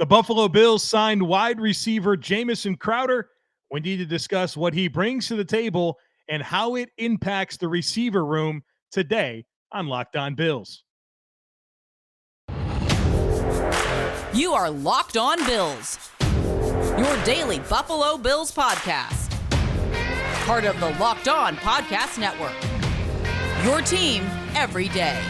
The Buffalo Bills signed wide receiver Jamison Crowder. We need to discuss what he brings to the table and how it impacts the receiver room today on Locked On Bills. You are Locked On Bills, your daily Buffalo Bills podcast. Part of the Locked On Podcast Network, your team every day.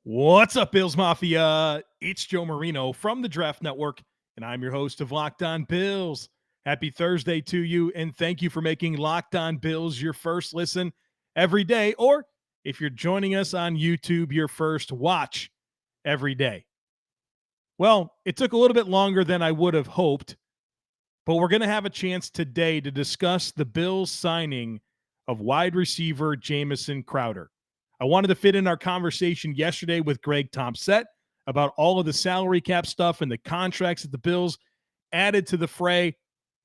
What's up, Bills Mafia? It's Joe Marino from the Draft Network, and I'm your host of Locked On Bills. Happy Thursday to you, and thank you for making Locked On Bills your first listen every day, or if you're joining us on YouTube, your first watch every day. Well, it took a little bit longer than I would have hoped, but we're going to have a chance today to discuss the Bills signing of wide receiver Jamison Crowder. I wanted to fit in our conversation yesterday with Greg Thompson about all of the salary cap stuff and the contracts that the Bills added to the fray,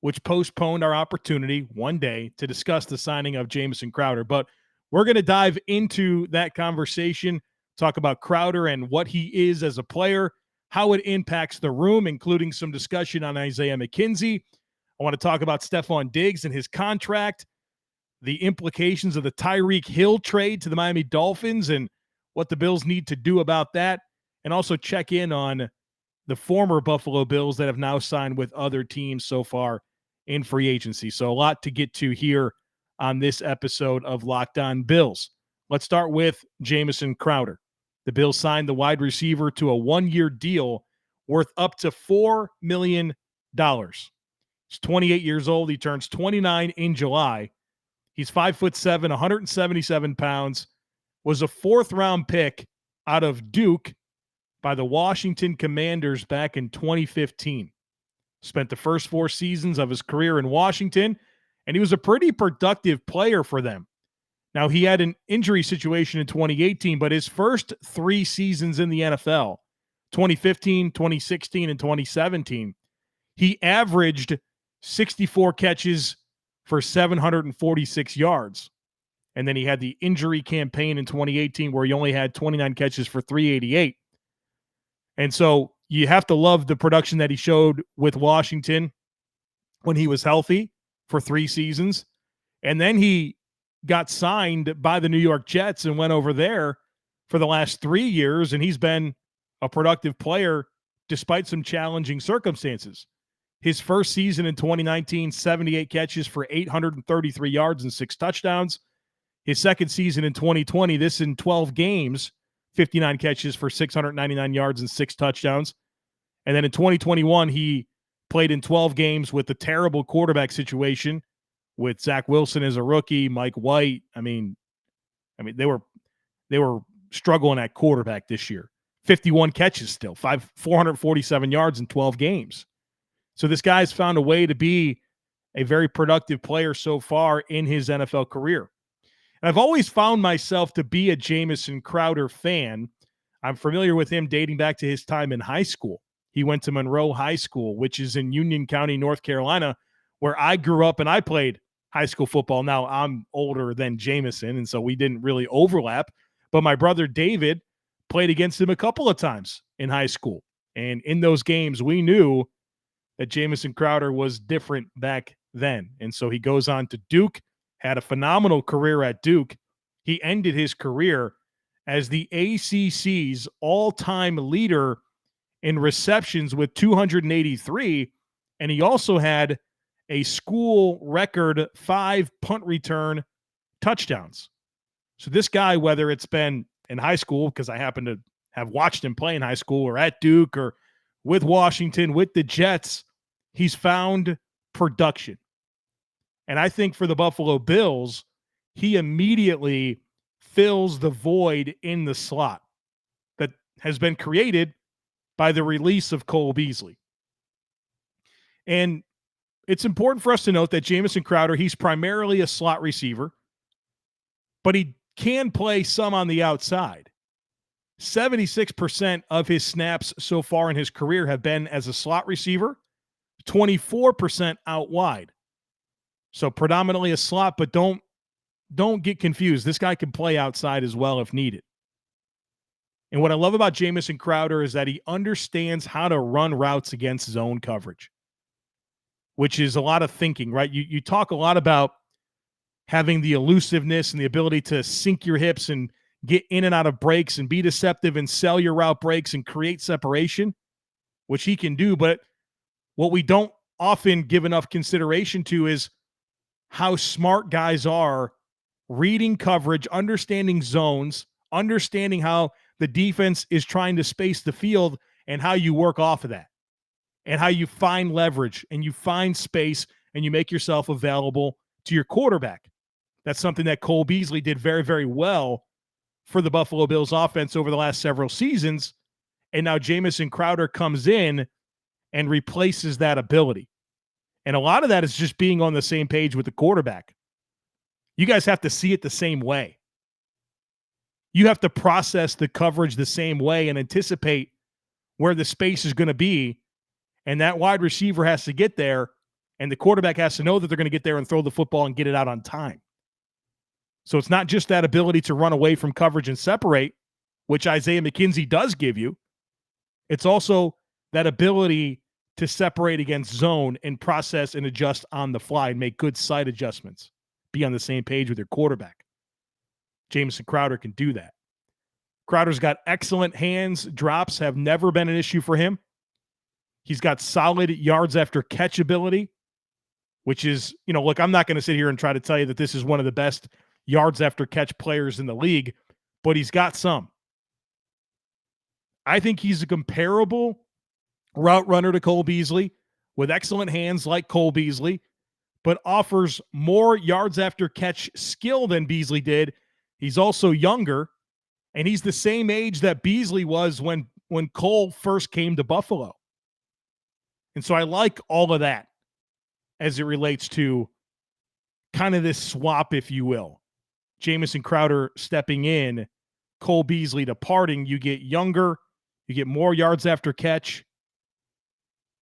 which postponed our opportunity one day to discuss the signing of Jamison Crowder. But we're going to dive into that conversation, talk about Crowder and what he is as a player, how it impacts the room, including some discussion on Isaiah McKenzie. I want to talk about Stefon Diggs and his contract, the implications of the Tyreek Hill trade to the Miami Dolphins and what the Bills need to do about that, and also check in on the former Buffalo Bills that have now signed with other teams so far in free agency. So a lot to get to here on this episode of Locked On Bills. Let's start with Jamison Crowder. The Bills signed the wide receiver to a one-year deal worth up to $4 million. He's 28 years old. He turns 29 in July. He's 5'7", 177 pounds, was a fourth-round pick out of Duke by the Washington Commanders back in 2015. Spent the first 4 seasons of his career in Washington, and he was a pretty productive player for them. Now, he had an injury situation in 2018, but his first 3 seasons in the NFL, 2015, 2016, and 2017, he averaged 64 catches for 746 yards. And then he had the injury campaign in 2018 where he only had 29 catches for 388. And so you have to love the production that he showed with Washington when he was healthy for 3 seasons. And then he got signed by the New York Jets and went over there for the last 3 years, and he's been a productive player despite some challenging circumstances. His first season in 2019, 78 catches for 833 yards and 6 touchdowns. His second season in 2020, this in 12 games, 59 catches for 699 yards and 6 touchdowns. And then in 2021, he played in 12 games with the terrible quarterback situation with Zach Wilson as a rookie, Mike White. I mean, they were struggling at quarterback this year. 51 catches still, 447 yards in 12 games. So this guy's found a way to be a very productive player so far in his NFL career. And I've always found myself to be a Jamison Crowder fan. I'm familiar with him dating back to his time in high school. He went to Monroe High School, which is in Union County, North Carolina, where I grew up and I played high school football. Now, I'm older than Jamison, and so we didn't really overlap. But my brother David played against him a couple of times in high school. And in those games, we knew that Jamison Crowder was different back then. And so he goes on to Duke, had a phenomenal career at Duke. He ended his career as the ACC's all-time leader in receptions with 283, and he also had a school record 5 punt return touchdowns. So this guy, whether it's been in high school, because I happen to have watched him play in high school, or at Duke, or with Washington, with the Jets, he's found production. And I think for the Buffalo Bills, he immediately fills the void in the slot that has been created by the release of Cole Beasley. And it's important for us to note that Jamison Crowder, he's primarily a slot receiver, but he can play some on the outside. 76% of his snaps so far in his career have been as a slot receiver, 24% out wide. So predominantly a slot, but don't get confused. This guy can play outside as well if needed. And what I love about Jamison Crowder is that he understands how to run routes against zone coverage, which is a lot of thinking, right? You talk a lot about having the elusiveness and the ability to sink your hips and get in and out of breaks and be deceptive and sell your route breaks and create separation, which he can do. But what we don't often give enough consideration to is how smart guys are reading coverage, understanding zones, understanding how the defense is trying to space the field and how you work off of that and how you find leverage and you find space and you make yourself available to your quarterback. That's something that Cole Beasley did very, very well for the Buffalo Bills offense over the last several seasons. And now Jamison Crowder comes in and replaces that ability. And a lot of that is just being on the same page with the quarterback. You guys have to see it the same way. You have to process the coverage the same way and anticipate where the space is going to be. And that wide receiver has to get there, and the quarterback has to know that they're going to get there and throw the football and get it out on time. So it's not just that ability to run away from coverage and separate, which Isaiah McKenzie does give you. It's also that ability to separate against zone and process and adjust on the fly and make good sight adjustments. Be on the same page with your quarterback. Jamison Crowder can do that. Crowder's got excellent hands. Drops have never been an issue for him. He's got solid yards after catch ability, which is, look, I'm not going to sit here and try to tell you that this is one of the best yards after catch players in the league, but he's got some. I think he's a comparable route runner to Cole Beasley with excellent hands like Cole Beasley, but offers more yards after catch skill than Beasley did. He's also younger, and he's the same age that Beasley was when Cole first came to Buffalo. And so I like all of that as it relates to kind of this swap, if you will. Jamison Crowder stepping in, Cole Beasley departing. You get younger, you get more yards after catch.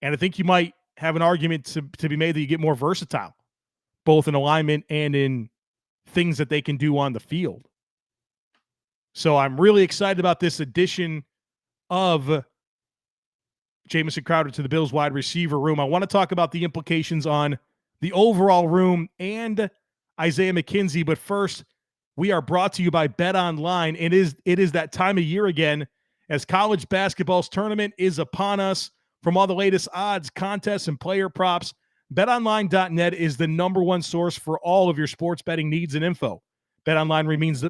And I think you might have an argument to be made that you get more versatile, both in alignment and in things that they can do on the field. So I'm really excited about this addition of Jamison Crowder to the Bills wide receiver room. I want to talk about the implications on the overall room and Isaiah McKenzie. But first, we are brought to you by BetOnline. It is that time of year again as college basketball's tournament is upon us. From all the latest odds, contests, and player props, BetOnline.net is the number one source for all of your sports betting needs and info. BetOnline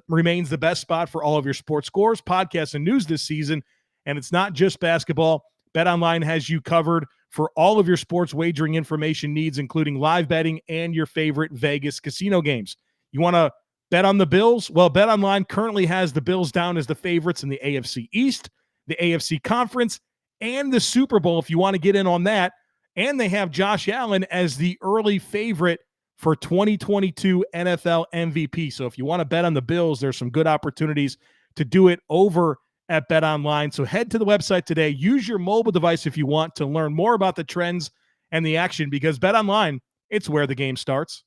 remains the best spot for all of your sports scores, podcasts, and news this season. And it's not just basketball. BetOnline has you covered for all of your sports wagering information needs, including live betting and your favorite Vegas casino games. You want to bet on the Bills? Well, BetOnline currently has the Bills down as the favorites in the AFC East, the AFC Conference, and the Super Bowl if you want to get in on that. And they have Josh Allen as the early favorite for 2022 NFL MVP. So if you want to bet on the Bills, there's some good opportunities to do it over at BetOnline. So head to the website today. Use your mobile device if you want to learn more about the trends and the action, because BetOnline, it's where the game starts.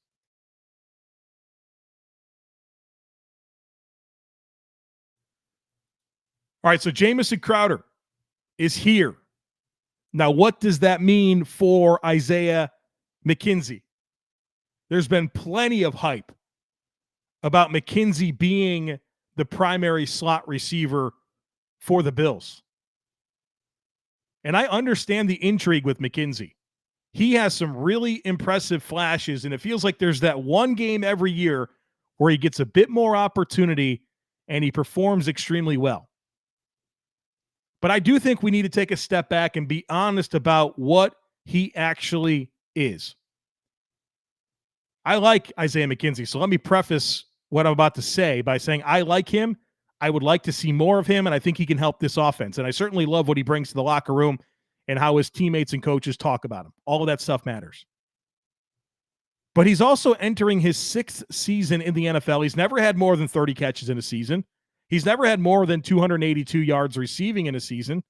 All right, so Jamison Crowder is here. Now, what does that mean for Isaiah McKenzie? There's been plenty of hype about McKenzie being the primary slot receiver for the Bills. And I understand the intrigue with McKenzie. He has some really impressive flashes, and it feels like there's that one game every year where he gets a bit more opportunity and he performs extremely well. But I do think we need to take a step back and be honest about what he actually is. I like Isaiah McKenzie, so let me preface what I'm about to say by saying I like him. I would like to see more of him, and I think he can help this offense. And I certainly love what he brings to the locker room and how his teammates and coaches talk about him. All of that stuff matters. But he's also entering his 6th season in the NFL. He's never had more than 30 catches in a season. He's never had more than 282 yards receiving in a season.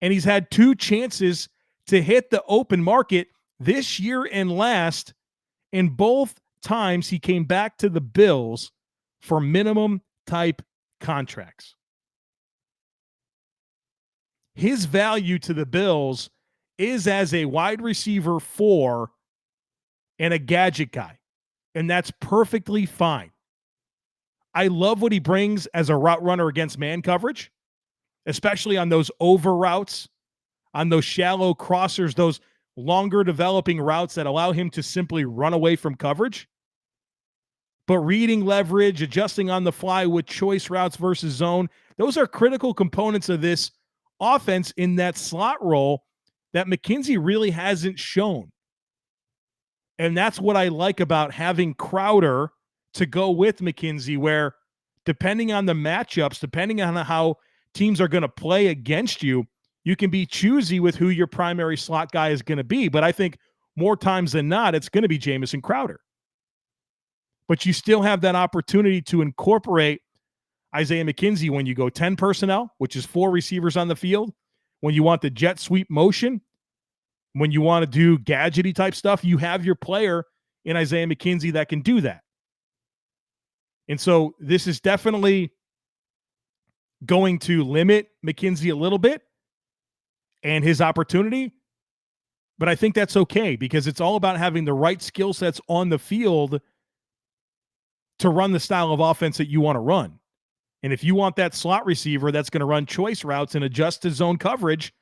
And he's had 2 chances to hit the open market this year and last, And both times he came back to the Bills for minimum type contracts. His value to the Bills is as a wide receiver 4 and a gadget guy. And that's perfectly fine. I love what he brings as a route runner against man coverage, especially on those over routes, on those shallow crossers, those longer developing routes that allow him to simply run away from coverage. But reading leverage, adjusting on the fly with choice routes versus zone, those are critical components of this offense in that slot role that McKenzie really hasn't shown. And that's what I like about having Crowder to go with McKenzie, where depending on the matchups, depending on how teams are going to play against you, you can be choosy with who your primary slot guy is going to be. But I think more times than not, it's going to be Jamison Crowder. But you still have that opportunity to incorporate Isaiah McKenzie when you go 10 personnel, which is 4 receivers on the field. When you want the jet sweep motion, when you want to do gadgety type stuff, you have your player in Isaiah McKenzie that can do that. And so this is definitely going to limit McKenzie a little bit and his opportunity. But I think that's okay because it's all about having the right skill sets on the field to run the style of offense that you want to run. And if you want that slot receiver that's going to run choice routes and adjust to zone coverage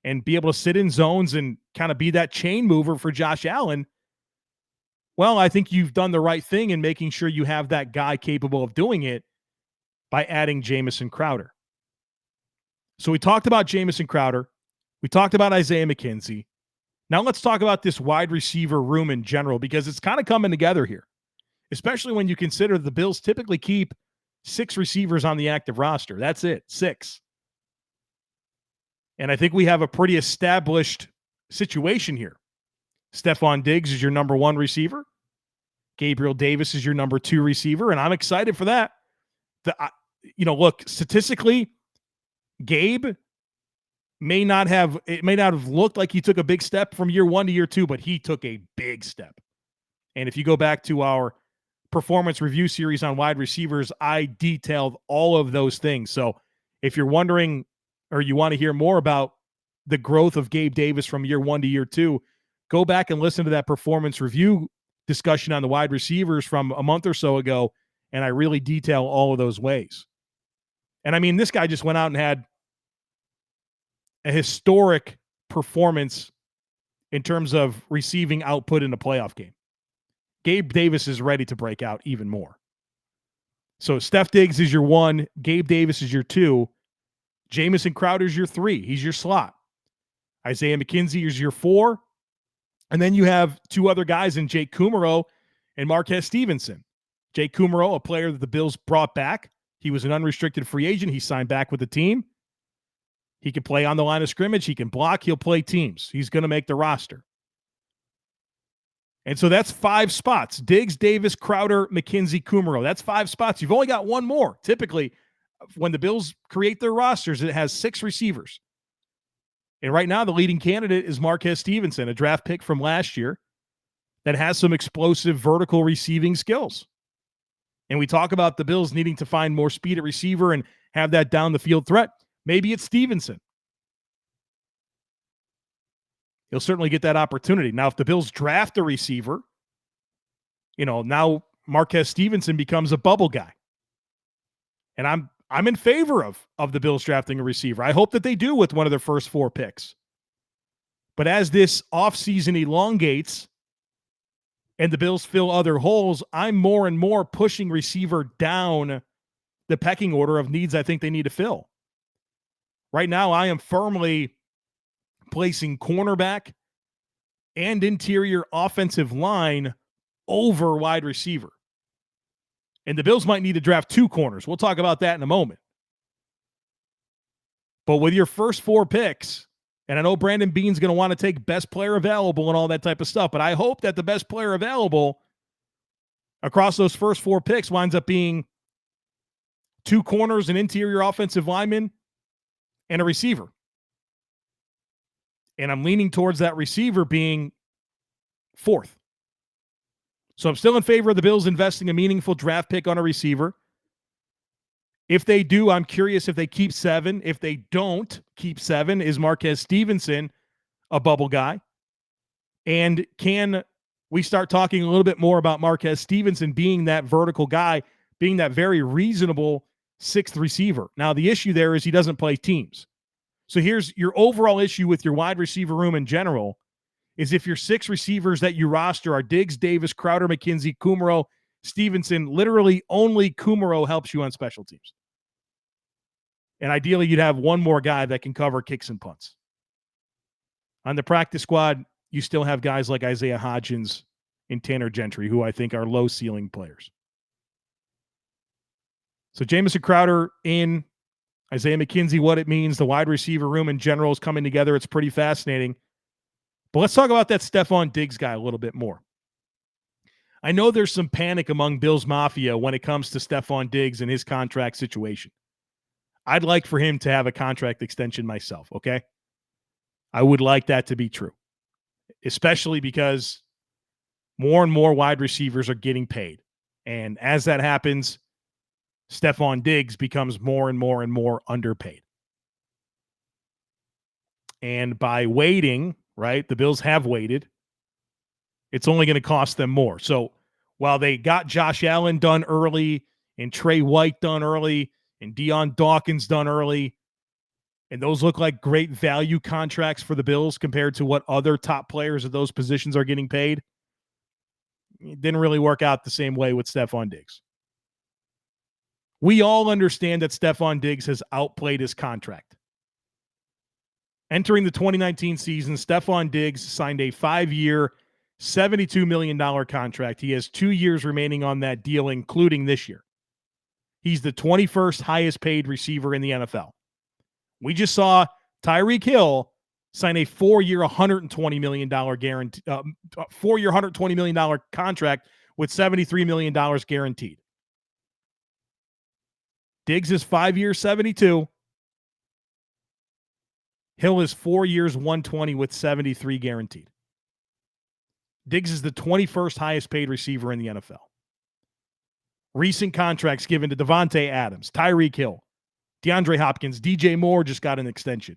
and be able to sit in zones and kind of be that chain mover for Josh Allen, well, I think you've done the right thing in making sure you have that guy capable of doing it by adding Jamison Crowder. So we talked about Jamison Crowder. We talked about Isaiah McKenzie. Now let's talk about this wide receiver room in general because it's kind of coming together here, especially when you consider the Bills typically keep 6 receivers on the active roster. That's it, 6. And I think we have a pretty established situation here. Stefon Diggs is your number 1 receiver. Gabriel Davis is your number 2 receiver, and I'm excited for that. Look, statistically, Gabe may not have looked like he took a big step from year 1 to year 2, but he took a big step. And if you go back to our performance review series on wide receivers, I detailed all of those things. So if you're wondering or you want to hear more about the growth of Gabe Davis from year 1 to year 2, go back and listen to that performance review discussion on the wide receivers from a month or so ago, and I really detail all of those ways. And I mean, this guy just went out and had a historic performance in terms of receiving output in a playoff game. Gabe Davis is ready to break out even more. So Steph Diggs is your 1, Gabe Davis is your 2, Jamison Crowder is your 3. He's your slot. Isaiah McKenzie is your 4. And then you have 2 other guys in Jake Kumaro and Marquez Stevenson. Jake Kumaro, a player that the Bills brought back. He was an unrestricted free agent. He signed back with the team. He can play on the line of scrimmage. He can block. He'll play teams. He's going to make the roster. And so that's 5 spots. Diggs, Davis, Crowder, McKenzie, Kumaro. That's 5 spots. You've only got 1 more. Typically, when the Bills create their rosters, it has 6 receivers. And right now, the leading candidate is Marquez Stevenson, a draft pick from last year that has some explosive vertical receiving skills. And we talk about the Bills needing to find more speed at receiver and have that down the field threat. Maybe it's Stevenson. He'll certainly get that opportunity. Now, if the Bills draft a receiver, now Marquez Stevenson becomes a bubble guy. And I'm in favor of the Bills drafting a receiver. I hope that they do with one of their first 4 picks. But as this offseason elongates and the Bills fill other holes, I'm more and more pushing receiver down the pecking order of needs I think they need to fill. Right now, I am firmly placing cornerback and interior offensive line over wide receiver. And the Bills might need to draft 2 corners. We'll talk about that in a moment. But with your first 4 picks, and I know Brandon Beane's going to want to take best player available and all that type of stuff, but I hope that the best player available across those first 4 picks winds up being 2 corners, an interior offensive lineman, and a receiver. And I'm leaning towards that receiver being 4th. So I'm still in favor of the Bills investing a meaningful draft pick on a receiver. If they do, I'm curious if they keep 7. If they don't keep 7, is Marquez Stevenson a bubble guy? And can we start talking a little bit more about Marquez Stevenson being that vertical guy, being that very reasonable 6th receiver? Now, the issue there is he doesn't play teams. So here's your overall issue with your wide receiver room in general is if your 6 receivers that you roster are Diggs, Davis, Crowder, McKenzie, Kumaro, Stevenson, literally only Kumaro helps you on special teams. And ideally, you'd have one more guy that can cover kicks and punts. On the practice squad, you still have guys like Isaiah Hodgins and Tanner Gentry, who I think are low-ceiling players. So Jamison Crowder in, Isaiah McKenzie, what it means, the wide receiver room in general is coming together. It's pretty fascinating. But let's talk about that Stefon Diggs guy a little bit more. I know there's some panic among Bills Mafia when it comes to Stefon Diggs and his contract situation. I'd like for him to have a contract extension myself, okay? I would like that to be true, especially because more and more wide receivers are getting paid. And as that happens, Stefon Diggs becomes more and more and more underpaid. And by waiting, right, the Bills have waited, it's only going to cost them more. So while they got Josh Allen done early and Trey White done early and Deion Dawkins done early, and those look like great value contracts for the Bills compared to what other top players at those positions are getting paid, it didn't really work out the same way with Stefon Diggs. We all understand that Stefon Diggs has outplayed his contract. Entering the 2019 season, Stefon Diggs signed a 5-year, $72 million contract. He has 2 years remaining on that deal, including this year. He's the 21st highest paid receiver in the NFL. We just saw Tyreek Hill sign a 4-year, $120 million guarantee, 4-year, $120 million contract with $73 million guaranteed. Diggs is 5 years, 72. Hill is 4 years, 120 with 73 guaranteed. Diggs is the 21st highest paid receiver in the NFL. Recent contracts given to Devontae Adams, Tyreek Hill, DeAndre Hopkins, DJ Moore just got an extension.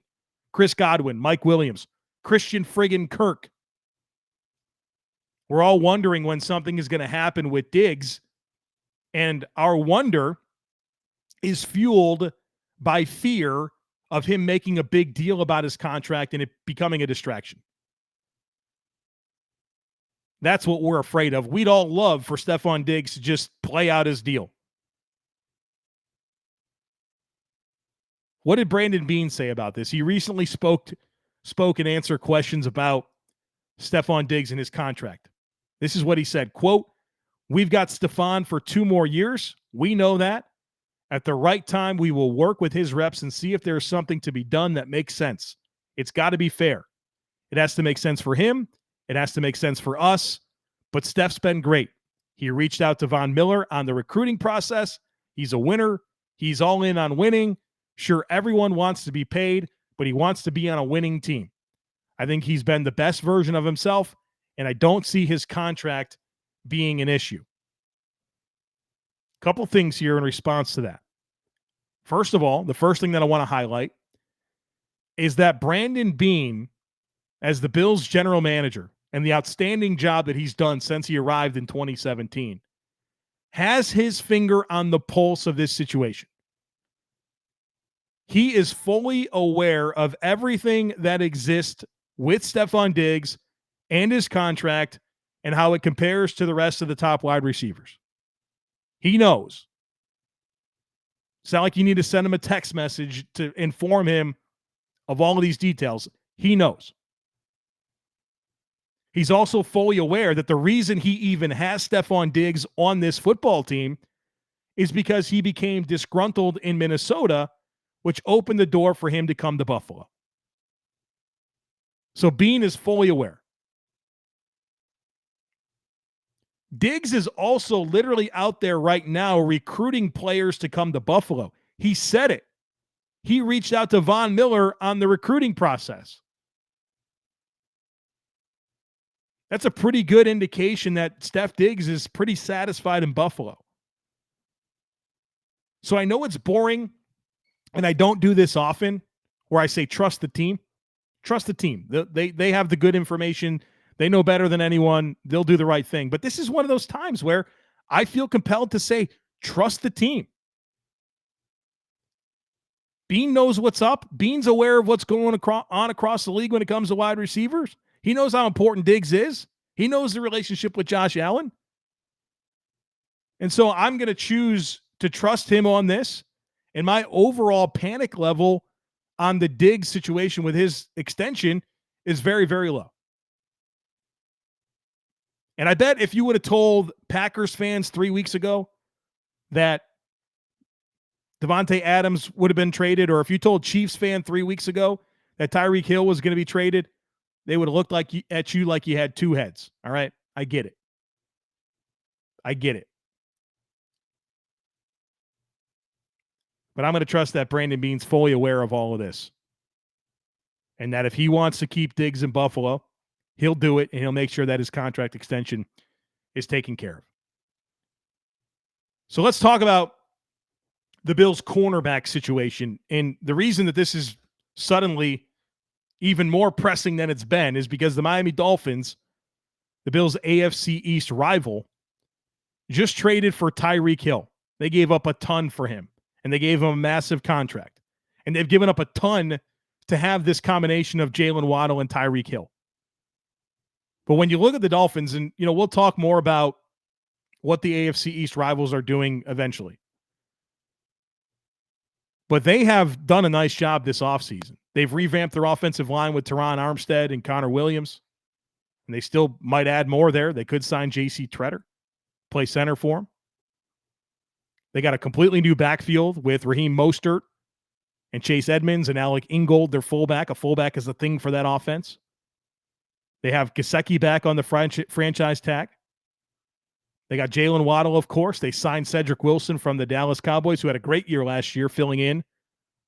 Chris Godwin, Mike Williams, Christian friggin' Kirk. We're all wondering when something is going to happen with Diggs, and our wonder is fueled by fear of him making a big deal about his contract and it becoming a distraction. That's what we're afraid of. We'd all love for Stefon Diggs to just play out his deal. What did Brandon Beane say about this? He recently spoke and answered questions about Stefon Diggs and his contract. This is what he said, quote, "We've got Stefon for 2 more years. We know that. At the right time, we will work with his reps and see if there's something to be done that makes sense. It's got to be fair. It has to make sense for him. It has to make sense for us. But Steph's been great. He reached out to Von Miller on the recruiting process. He's a winner. He's all in on winning. Sure, everyone wants to be paid, but he wants to be on a winning team. I think he's been the best version of himself, and I don't see his contract being an issue." Couple things here in response to that. First of all, the first thing that I want to highlight is that Brandon Beane, as the Bills general manager, and the outstanding job that he's done since he arrived in 2017, has his finger on the pulse of this situation. He is fully aware of everything that exists with Stefon Diggs and his contract and how it compares to the rest of the top wide receivers. He knows. It's not like you need to send him a text message to inform him of all of these details. He knows. He's also fully aware that the reason he even has Stefon Diggs on this football team is because he became disgruntled in Minnesota, which opened the door for him to come to Buffalo. So Beane is fully aware. Diggs is also literally out there right now recruiting players to come to Buffalo. He said it. He reached out to Von Miller on the recruiting process. That's a pretty good indication that Steph Diggs is pretty satisfied in Buffalo. So I know it's boring, and I don't do this often, where I say trust the team. Trust the team. They have the good information. They know better than anyone. They'll do the right thing. But this is one of those times where I feel compelled to say trust the team. Bean knows what's up. Bean's aware of what's going on across the league when it comes to wide receivers. He knows how important Diggs is. He knows the relationship with Josh Allen. And so I'm going to choose to trust him on this. And my overall panic level on the Diggs situation with his extension is very, very low. And I bet if you would have told Packers fans 3 weeks ago that Devontae Adams would have been traded, or if you told Chiefs fan 3 weeks ago that Tyreek Hill was going to be traded, they would have looked at you like you had two heads. All right? I get it. I get it. But I'm going to trust that Brandon Beane's fully aware of all of this. And that if he wants to keep Diggs in Buffalo, he'll do it, and he'll make sure that his contract extension is taken care of. So let's talk about the Bills' cornerback situation. And the reason that this is suddenly even more pressing than it's been is because the Miami Dolphins, the Bills' AFC East rival, just traded for Tyreek Hill. They gave up a ton for him, and they gave him a massive contract. And they've given up a ton to have this combination of Jalen Waddle and Tyreek Hill. But when you look at the Dolphins, and we'll talk more about what the AFC East rivals are doing eventually. But they have done a nice job this offseason. They've revamped their offensive line with Teron Armstead and Connor Williams. And they still might add more there. They could sign J.C. Tretter, play center for him. They got a completely new backfield with Raheem Mostert and Chase Edmonds and Alec Ingold, their fullback. A fullback is a thing for that offense. They have Gesicki back on the franchise tag. They got Jalen Waddle, of course. They signed Cedric Wilson from the Dallas Cowboys, who had a great year last year filling in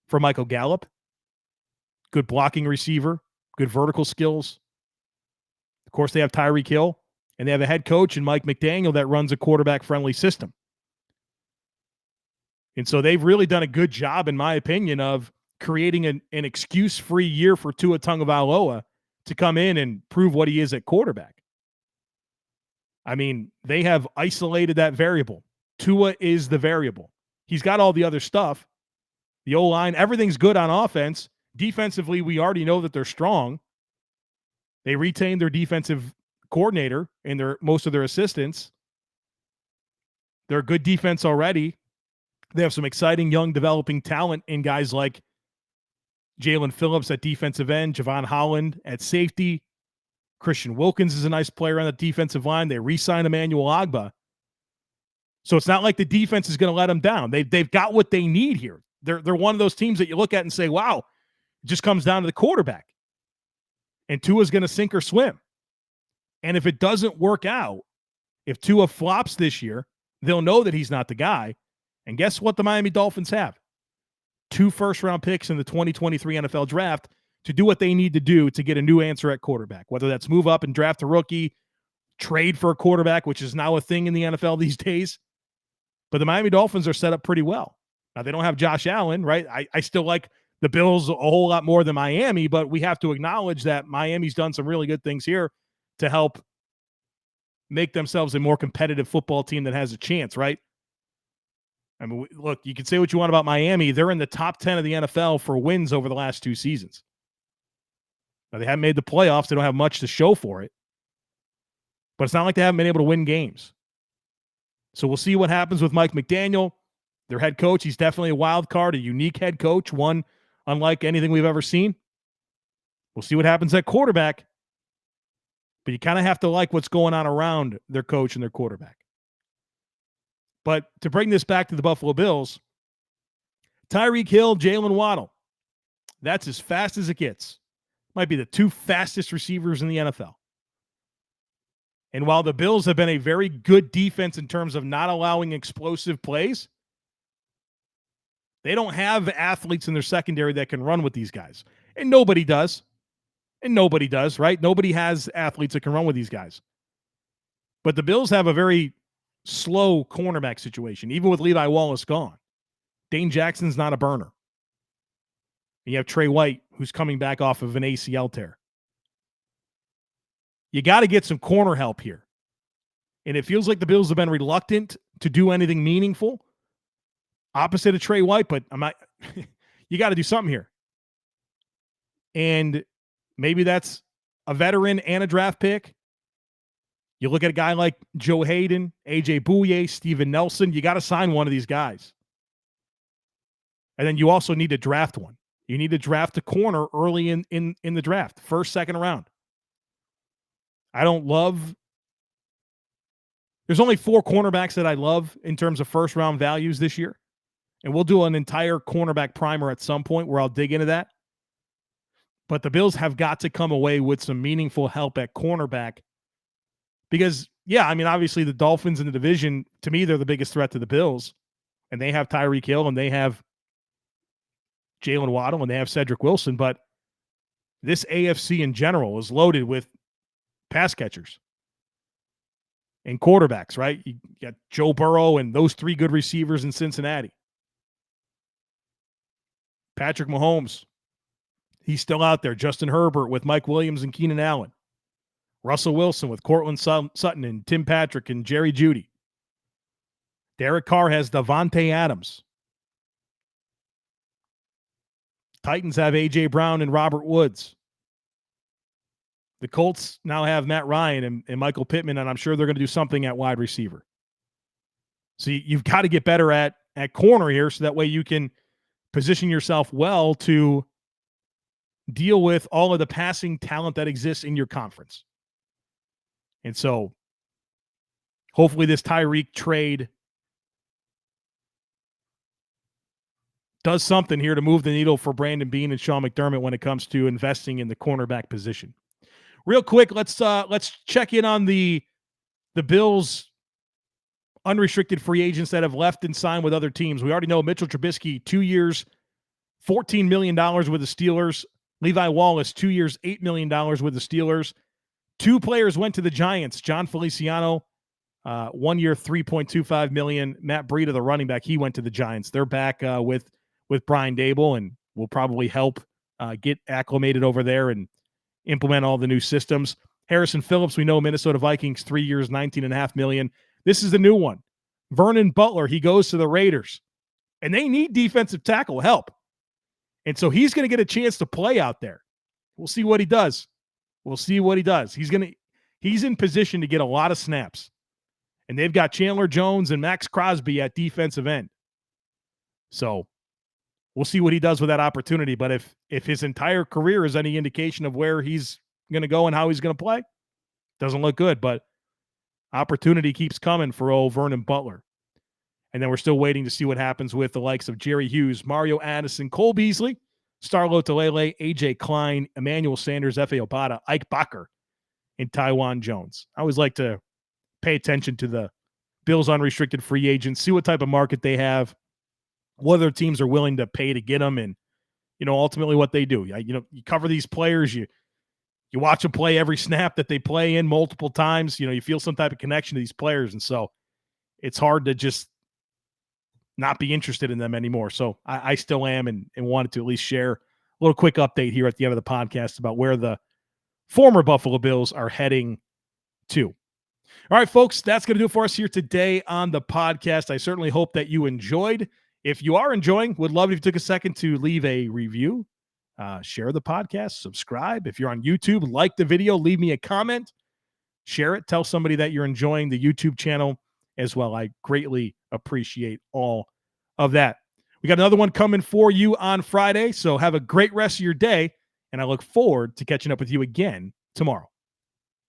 for Michael Gallup. Good blocking receiver, good vertical skills. Of course, they have Tyreek Hill, and they have a head coach in Mike McDaniel that runs a quarterback-friendly system. And so they've really done a good job, in my opinion, of creating an excuse-free year for Tua Tagovailoa to come in and prove what he is at quarterback. I mean, they have isolated that variable. Tua is the variable. He's got all the other stuff. The O-line, everything's good on offense. Defensively, we already know that they're strong. They retained their defensive coordinator and most of their assistants. They're a good defense already. They have some exciting young developing talent in guys like Jalen Phillips at defensive end, Javon Holland at safety. Christian Wilkins is a nice player on the defensive line. They re-signed Emmanuel Ogbah. So it's not like the defense is going to let them down. They've got what they need here. They're one of those teams that you look at and say, wow, it just comes down to the quarterback. And Tua's going to sink or swim. And if it doesn't work out, if Tua flops this year, they'll know that he's not the guy. And guess what the Miami Dolphins have? 2 first-round picks in the 2023 NFL Draft to do what they need to do to get a new answer at quarterback, whether that's move up and draft a rookie, trade for a quarterback, which is now a thing in the NFL these days. But the Miami Dolphins are set up pretty well. Now, they don't have Josh Allen, right? I still like the Bills a whole lot more than Miami, but we have to acknowledge that Miami's done some really good things here to help make themselves a more competitive football team that has a chance, right? I mean, look, you can say what you want about Miami. They're in the top 10 of the NFL for wins over the last 2 seasons. Now, they haven't made the playoffs. They don't have much to show for it. But it's not like they haven't been able to win games. So we'll see what happens with Mike McDaniel, their head coach. He's definitely a wild card, a unique head coach, one unlike anything we've ever seen. We'll see what happens at quarterback. But you kind of have to like what's going on around their coach and their quarterback. But to bring this back to the Buffalo Bills, Tyreek Hill, Jalen Waddle, that's as fast as it gets. Might be the 2 fastest receivers in the NFL. And while the Bills have been a very good defense in terms of not allowing explosive plays, they don't have athletes in their secondary that can run with these guys. And nobody does. And nobody does, right? Nobody has athletes that can run with these guys. But the Bills have a very slow cornerback situation, even with Levi Wallace gone. Dane Jackson's not a burner. And you have Trey White, who's coming back off of an ACL tear. You got to get some corner help here. And it feels like the Bills have been reluctant to do anything meaningful opposite of Trey White, but I'm not, you got to do something here. And maybe that's a veteran and a draft pick. You look at a guy like Joe Hayden, AJ Bouye, Steven Nelson. You got to sign one of these guys. And then you also need to draft one. You need to draft a corner early in the draft, first, second round. I don't love. There's only 4 cornerbacks that I love in terms of first round values this year. And we'll do an entire cornerback primer at some point where I'll dig into that. But the Bills have got to come away with some meaningful help at cornerback. Because, yeah, I mean, obviously the Dolphins in the division, to me, they're the biggest threat to the Bills. And they have Tyreek Hill and they have Jalen Waddle and they have Cedric Wilson. But this AFC in general is loaded with pass catchers and quarterbacks, right? You got Joe Burrow and those 3 good receivers in Cincinnati. Patrick Mahomes, he's still out there. Justin Herbert with Mike Williams and Keenan Allen. Russell Wilson with Cortland Sutton and Tim Patrick and Jerry Jeudy. Derek Carr has Davante Adams. Titans have A.J. Brown and Robert Woods. The Colts now have Matt Ryan and Michael Pittman, and I'm sure they're going to do something at wide receiver. So you've got to get better at corner here so that way you can position yourself well to deal with all of the passing talent that exists in your conference. And so hopefully this Tyreek trade does something here to move the needle for Brandon Beane and Sean McDermott when it comes to investing in the cornerback position. Real quick, let's check in on the Bills unrestricted free agents that have left and signed with other teams. We already know Mitchell Trubisky, 2 years, $14 million with the Steelers. Levi Wallace, 2 years, $8 million with the Steelers. 2 players went to the Giants. John Feliciano, 1 year, $3.25 million. Matt Breida, the running back, he went to the Giants. They're back with Brian Dable and will probably help get acclimated over there and implement all the new systems. Harrison Phillips, we know Minnesota Vikings, 3 years, $19.5 million. This is the new one. Vernon Butler, he goes to the Raiders. And they need defensive tackle help. And so he's going to get a chance to play out there. We'll see what he does. He's in position to get a lot of snaps. And they've got Chandler Jones and Max Crosby at defensive end. So we'll see what he does with that opportunity. But if his entire career is any indication of where he's going to go and how he's going to play, doesn't look good. But opportunity keeps coming for old Vernon Butler. And then we're still waiting to see what happens with the likes of Jerry Hughes, Mario Addison, Cole Beasley, Starlo Talele, A.J. Klein, Emmanuel Sanders, F.A. Obata, Ike Bacher, and Tywan Jones. I always like to pay attention to the Bills unrestricted free agents, see what type of market they have, what other teams are willing to pay to get them, and, ultimately what they do. You cover these players, you watch them play every snap that they play in multiple times. You feel some type of connection to these players, and so it's hard to just not be interested in them anymore. So I still am and wanted to at least share a little quick update here at the end of the podcast about where the former Buffalo Bills are heading to. All right, folks, that's going to do it for us here today on the podcast. I certainly hope that you enjoyed. If you are enjoying, would love if you took a second to leave a review, share the podcast, subscribe. If you're on YouTube, like the video, leave me a comment, share it, tell somebody that you're enjoying the YouTube channel as well. I greatly appreciate all of that. We got another one coming for you on Friday, so have a great rest of your day, and I look forward to catching up with you again tomorrow.